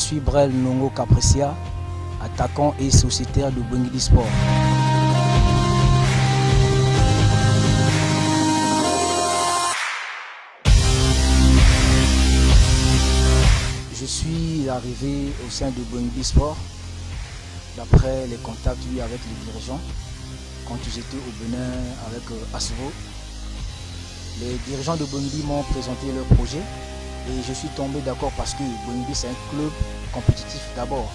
suis Brel Nongo Capricia, attaquant et sociétaire de Bwingidi Sport. Je suis arrivé au sein de Bwingidi Sport d'après les contacts eu avec les dirigeants quand j'étais au Bénin avec Asvo. Les dirigeants de Bwingidi m'ont présenté leur projet et je suis tombé d'accord parce que Bwingidi c'est un club compétitif d'abord.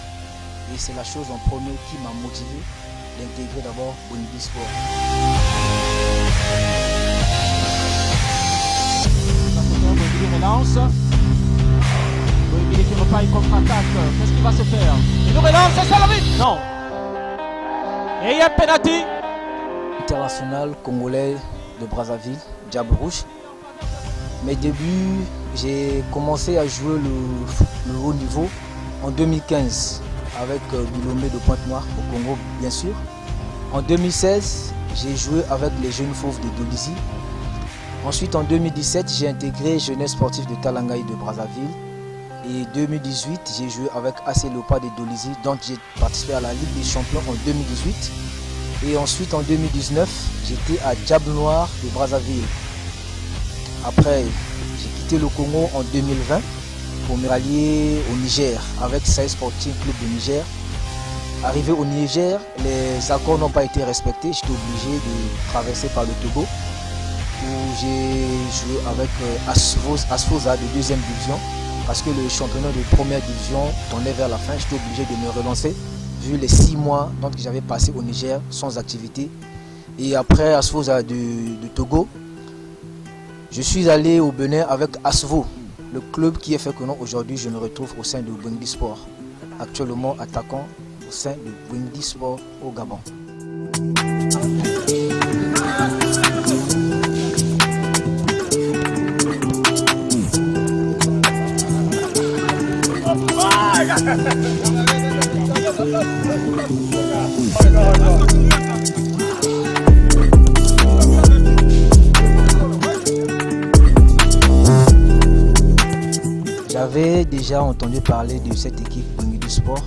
Et c'est la chose en premier qui m'a motivé d'intégrer d'abord Bwingidi Sport. Bwingidi relance. Bwingidi qui repaille contre-attaque. Qu'est-ce qui va se faire? Il nous relance, c'est ça la vie? Non. Et il y a un penalty. International congolais de Brazzaville, Diable Rouge. Mes débuts, j'ai commencé à jouer le haut niveau en 2015 avec Bilomé de Pointe-Noire au Congo bien sûr. En 2016, j'ai joué avec les jeunes fauves de Dolisie. Ensuite en 2017, j'ai intégré Jeunesse sportive de Talangaï de Brazzaville. Et 2018, j'ai joué avec AC Léopard de Dolisie, donc j'ai participé à la Ligue des Champions en 2018. Et ensuite en 2019, j'étais à Diable Noir de Brazzaville. Après, j'ai quitté le Congo en 2020 pour me rallier au Niger avec Sahel Sporting Club de Niger. Arrivé au Niger, les accords n'ont pas été respectés. J'étais obligé de traverser par le Togo où j'ai joué avec Asfoza de 2e division parce que le championnat de 1re division tournait vers la fin. J'étais obligé de me relancer vu les 6 mois que j'avais passé au Niger sans activité. Et après Asfoza de Togo, je suis allé au Bénin avec Asvo, le club qui a fait que non, aujourd'hui je me retrouve au sein de Bwingidi Sport, actuellement attaquant au sein de Bwingidi Sport au Gabon. J'avais déjà entendu parler de cette équipe Bwingidi Sport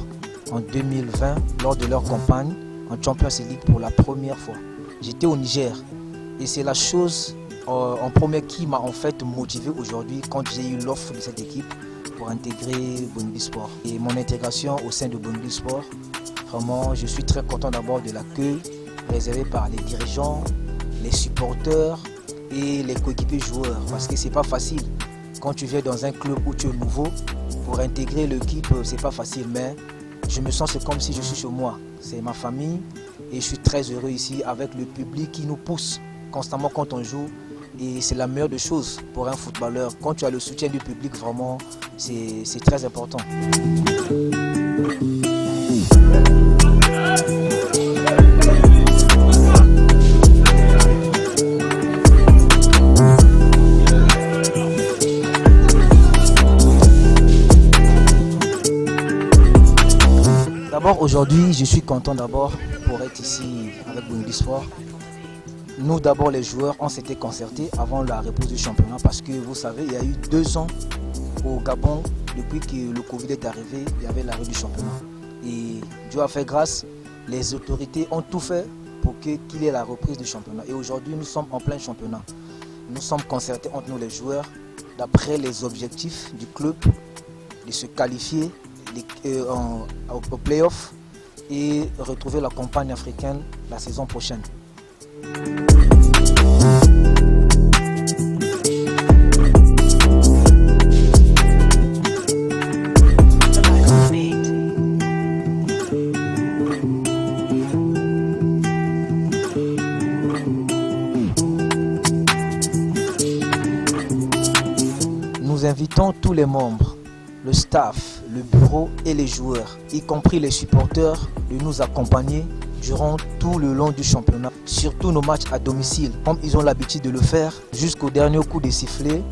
en 2020 lors de leur campagne en Champions League pour la première fois. J'étais au Niger et c'est la chose en premier qui m'a en fait motivé aujourd'hui quand j'ai eu l'offre de cette équipe pour intégrer Bwingidi Sport. Et mon intégration au sein de Bwingidi Sport, vraiment je suis très content d'abord de l'accueil réservé par les dirigeants, les supporters et les coéquipiers joueurs parce que c'est pas facile. Quand tu viens dans un club où tu es nouveau, pour intégrer l'équipe, c'est pas facile, mais je me sens c'est comme si je suis chez moi. C'est ma famille et je suis très heureux ici avec le public qui nous pousse constamment quand on joue. Et c'est la meilleure des choses pour un footballeur. Quand tu as le soutien du public, vraiment, c'est très important. D'abord aujourd'hui, je suis content d'abord pour être ici avec Bwingidi Sport. Nous d'abord les joueurs, on s'était concertés avant la reprise du championnat parce que vous savez, il y a eu 2 ans au Gabon, depuis que le Covid est arrivé, il y avait l'arrêt du championnat. Et Dieu a fait grâce, les autorités ont tout fait pour qu'il y ait la reprise du championnat. Et aujourd'hui, nous sommes en plein championnat. Nous sommes concertés entre nous les joueurs d'après les objectifs du club de se qualifier au play-off et retrouver la campagne africaine la saison prochaine. Nous invitons tous les membres, le staff, le bureau et les joueurs, y compris les supporters, de nous accompagner durant tout le long du championnat, surtout nos matchs à domicile, comme ils ont l'habitude de le faire, jusqu'au dernier coup de sifflet,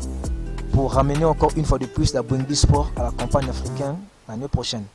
pour ramener encore une fois de plus la Bwingidi Sport à la campagne africaine l'année prochaine.